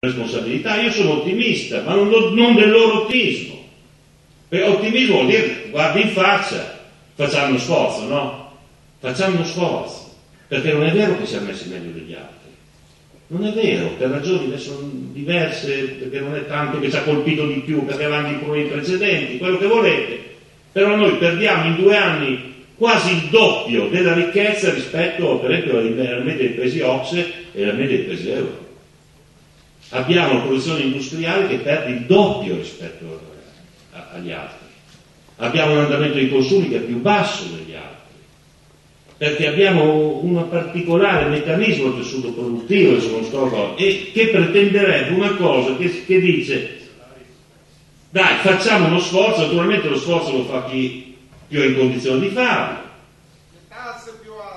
responsabilità. Io sono ottimista, ma non del loro ottimismo. Perché ottimismo vuol dire guardi in faccia, facciamo uno sforzo, no? Facciamo uno sforzo, perché non è vero che siamo messi meglio degli altri. Non è vero, per ragioni che sono diverse, perché non è tanto che ci ha colpito di più, perché avevamo i problemi precedenti, quello che volete, però noi perdiamo in 2 anni quasi il doppio della ricchezza rispetto, per esempio, alla media dei paesi OCSE e alla media dei paesi euro. Abbiamo una produzione industriale che perde il doppio rispetto agli altri. Abbiamo un andamento dei consumi che è più basso degli altri, perché abbiamo un particolare meccanismo del tessuto produttivo e che pretenderebbe una cosa che dice dai, facciamo uno sforzo, naturalmente lo sforzo lo fa chi più è in condizione di farlo,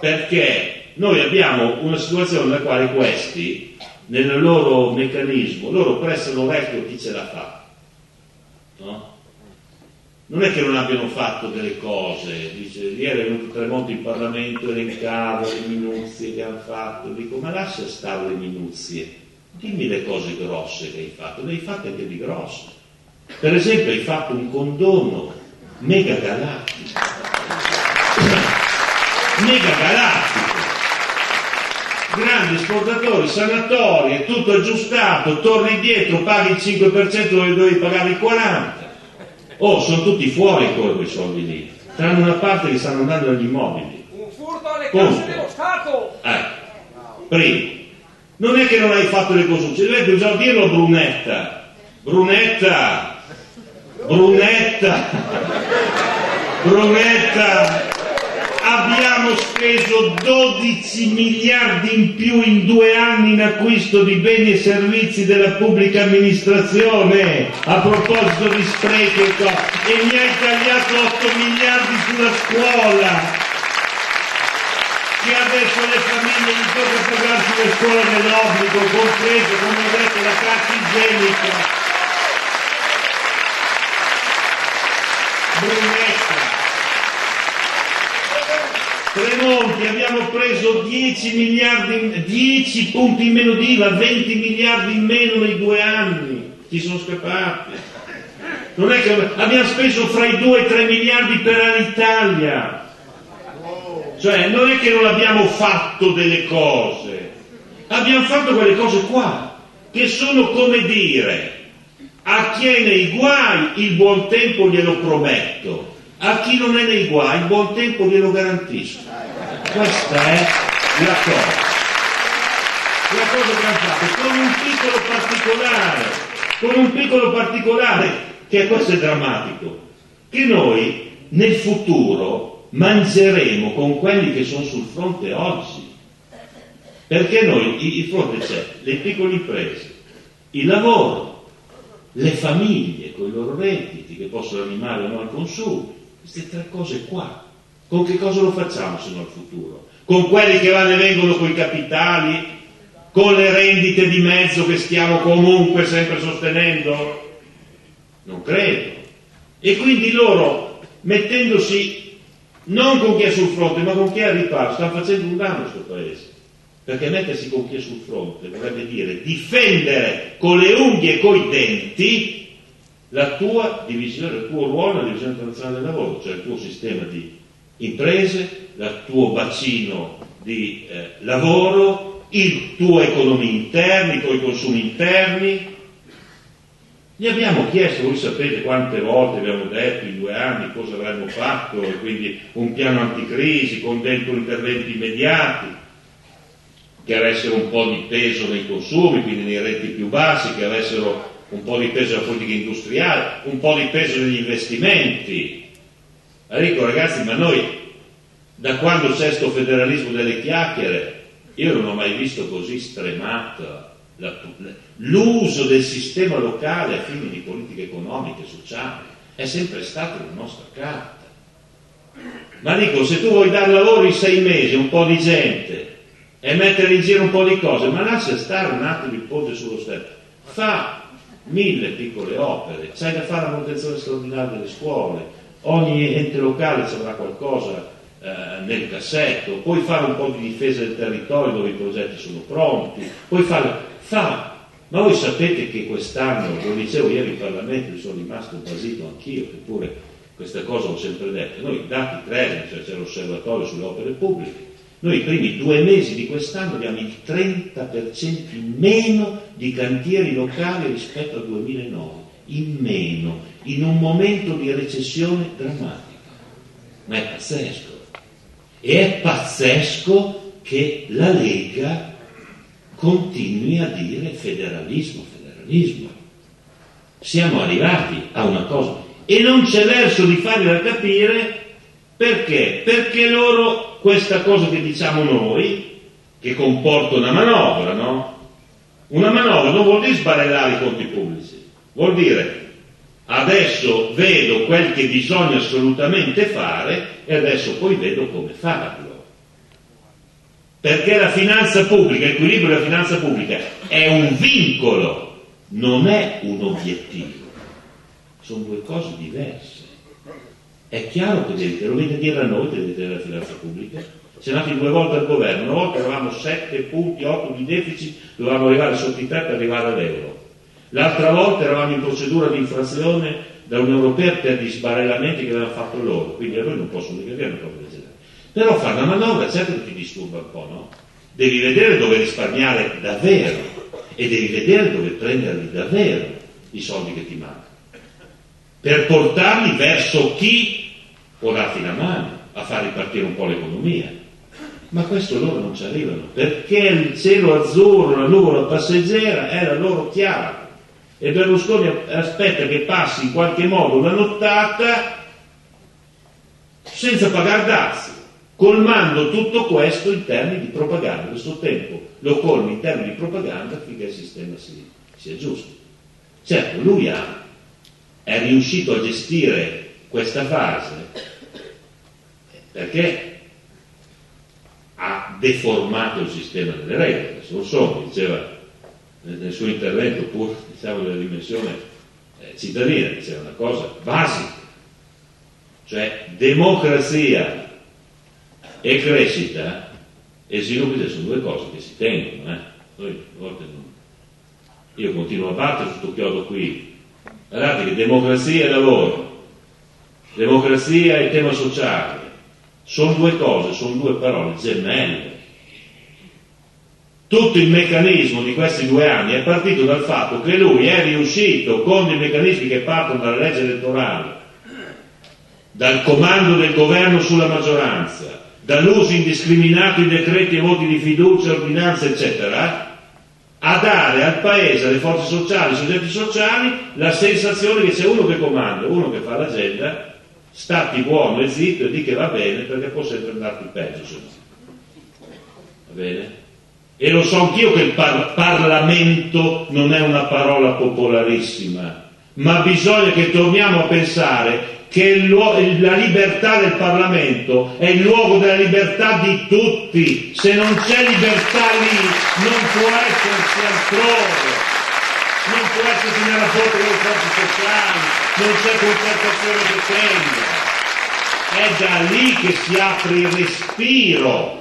perché noi abbiamo una situazione nella quale questi, nel loro meccanismo, loro prestano vecchio chi ce la fa, no? Non è che non abbiano fatto delle cose, dice, ieri è venuto Tremonti in Parlamento, elencava le minuzie che hanno fatto, dico, ma lascia stare le minuzie, dimmi le cose grosse che hai fatto, ne hai fatte anche di grosse. Per esempio hai fatto un condono mega galattico, grandi esportatori, sanatorie, tutto aggiustato, torni indietro, paghi il 5% dove dovevi pagare il 40%. Sono tutti fuori ancora quei soldi lì, tranne una parte che stanno andando agli immobili. Un furto alle casse dello Stato! Primo, non è che non hai fatto le cose, bisogna dirlo a Brunetta, abbiamo speso 12 miliardi in più in 2 anni in acquisto di beni e servizi della pubblica amministrazione, a proposito di sprechi e mi hai tagliato 8 miliardi sulla scuola, che adesso le famiglie gli tocca pagarsi le scuole dell'obbligo, compreso, come ho detto, la carta igienica. Brunetta, Tremonti, abbiamo preso 10 punti in meno di IVA, 20 miliardi in meno nei 2 anni, ci sono scappati. Non è che abbiamo speso fra i 2 e i 3 miliardi per Alitalia, cioè non è che non abbiamo fatto delle cose, abbiamo fatto quelle cose qua, che sono come dire, a chi è nei guai il buon tempo glielo prometto, a chi non è nei guai il buon tempo glielo garantisco. Questa è la cosa che hanno fatto, con un piccolo particolare, che questo è drammatico, che noi nel futuro mangeremo con quelli che sono sul fronte oggi, perché noi il fronte c'è, le piccole imprese, il lavoro, le famiglie con i loro redditi che possono animare o no al consumo, queste 3 cose qua. Con che cosa lo facciamo se non al futuro? Con quelli che vanno e vengono coi capitali, con le rendite di mezzo che stiamo comunque sempre sostenendo? Non credo. E quindi loro, mettendosi non con chi è sul fronte, ma con chi è al riparo, stanno facendo un danno a questo paese. Perché mettersi con chi è sul fronte vorrebbe dire difendere con le unghie e coi denti la tua divisione, il tuo ruolo nella divisione internazionale del lavoro, cioè il tuo sistema di imprese, il tuo bacino di lavoro, il tuo economia interna, i tuoi consumi interni. Gli abbiamo chiesto, voi sapete quante volte abbiamo detto in 2 anni cosa avremmo fatto, e quindi un piano anticrisi con dentro interventi immediati che avessero un po' di peso nei consumi, quindi nei redditi più bassi, che avessero un po' di peso della politica industriale, un po' di peso degli investimenti. Dico ragazzi, ma noi da quando c'è sto federalismo delle chiacchiere, io non ho mai visto così stremato l'uso del sistema locale a fini di politica economica e sociale. È sempre stata la nostra carta. Ma dico, se tu vuoi dare lavoro in 6 mesi a un po' di gente e mettere in giro un po' di cose, ma lascia stare un attimo il ponte sullo stretto, fa 1000 piccole opere, c'hai da fare la manutenzione straordinaria delle scuole, ogni ente locale ci avrà qualcosa nel cassetto, puoi fare un po' di difesa del territorio dove i progetti sono pronti, puoi fare, Ma voi sapete che quest'anno, lo dicevo ieri in Parlamento, sono rimasto basito anch'io, che pure questa cosa ho sempre detto, noi dati Treni, cioè c'è l'osservatorio sulle opere pubbliche, noi i primi 2 mesi di quest'anno abbiamo il 30% in meno di cantieri locali rispetto al 2009, in meno, in un momento di recessione drammatica. Ma è pazzesco. E è pazzesco che la Lega continui a dire federalismo. Siamo arrivati a una cosa e non c'è verso di fargliela capire perché? Perché loro questa cosa che diciamo noi, che comporta una manovra, no? Una manovra non vuol dire sbarellare i conti pubblici, vuol dire adesso vedo quel che bisogna assolutamente fare e adesso poi vedo come farlo. Perché la finanza pubblica, l'equilibrio della finanza pubblica è un vincolo, non è un obiettivo. Sono 2 cose diverse. È chiaro che lo dovete dire a noi, dovete dire la finanza pubblica. Siamo andati 2 volte al governo, una volta eravamo 7 punti, 8 di deficit, dovevamo arrivare sotto i 3 per arrivare all'euro. L'altra volta eravamo in procedura di infrazione dall'Unione Europea per gli sbarellamenti che avevano fatto loro, quindi a noi non possono mica dire una cosa del genere. Però fare una manovra certo che ti disturba un po', no? Devi vedere dove risparmiare davvero e devi vedere dove prenderli davvero i soldi che ti mancano, per portarli verso chi può darti una mano a far ripartire un po' l'economia. Ma questo loro non ci arrivano, perché il cielo azzurro, la nuvola passeggera è la loro chiave. E Berlusconi aspetta che passi in qualche modo una nottata senza pagare dazi, colmando tutto questo in termini di propaganda. Questo tempo lo colmi in termini di propaganda affinché il sistema sia giusto. Certo, lui è riuscito a gestire questa fase perché ha deformato il sistema delle regole. Adesso lo so, diceva nel suo intervento, pur diciamo della dimensione cittadina, diceva una cosa basica, cioè democrazia e crescita e sviluppo sono 2 cose che si tengono. Noi, a volte io continuo a battere su questo chiodo qui. Guardate che democrazia e lavoro, democrazia e tema sociale sono 2 cose, sono 2 parole gemelle. Tutto il meccanismo di questi 2 anni è partito dal fatto che lui è riuscito, con i meccanismi che partono dalla legge elettorale, dal comando del governo sulla maggioranza, dall'uso indiscriminato di decreti e voti di fiducia, ordinanze, eccetera, a dare al paese, alle forze sociali, ai soggetti sociali, la sensazione che c'è uno che comanda, uno che fa l'agenda, stati buono e zitto e di che va bene, perché può sempre andarti peggio, se no. Va bene? E lo so anch'io che il Parlamento non è una parola popolarissima, ma bisogna che torniamo a pensare che la libertà del Parlamento è il luogo della libertà di tutti. Se non c'è libertà lì, non può esserci altrove, non può esserci nel rapporto con le forze sociali, non c'è concertazione che tenga. È da lì che si apre il respiro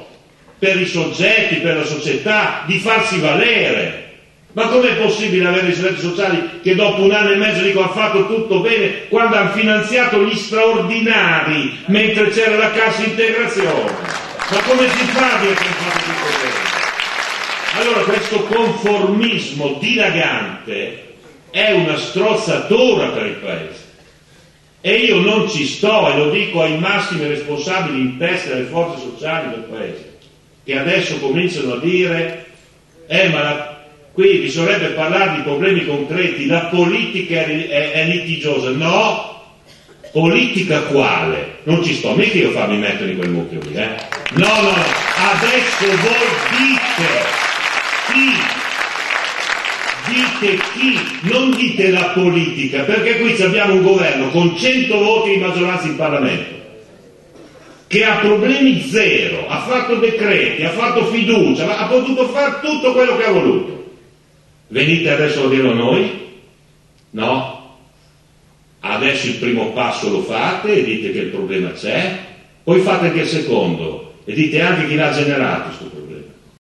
per i soggetti, per la società, di farsi valere. Ma com'è possibile avere i soggetti sociali che dopo 1 anno e mezzo dicono ha fatto tutto bene quando hanno finanziato gli straordinari mentre c'era la cassa integrazione? Ma come si fa a dire che hanno fatto tutto bene? Allora questo conformismo dilagante è una strozzatura per il Paese. E io non ci sto, e lo dico ai massimi responsabili in testa delle forze sociali del Paese, che adesso cominciano a dire qui bisognerebbe parlare di problemi concreti, la politica è litigiosa. No, politica quale? Non ci sto mica io a farmi mettere in quel mucchio lì, No, adesso voi dite chi, non dite la politica, perché qui abbiamo un governo con 100 voti di maggioranza in Parlamento, che ha problemi zero, ha fatto decreti, ha fatto fiducia, ha potuto fare tutto quello che ha voluto. Venite adesso a dirlo a noi? No? Adesso il primo passo lo fate e dite che il problema c'è, poi fate anche il secondo e dite anche chi l'ha generato questo problema.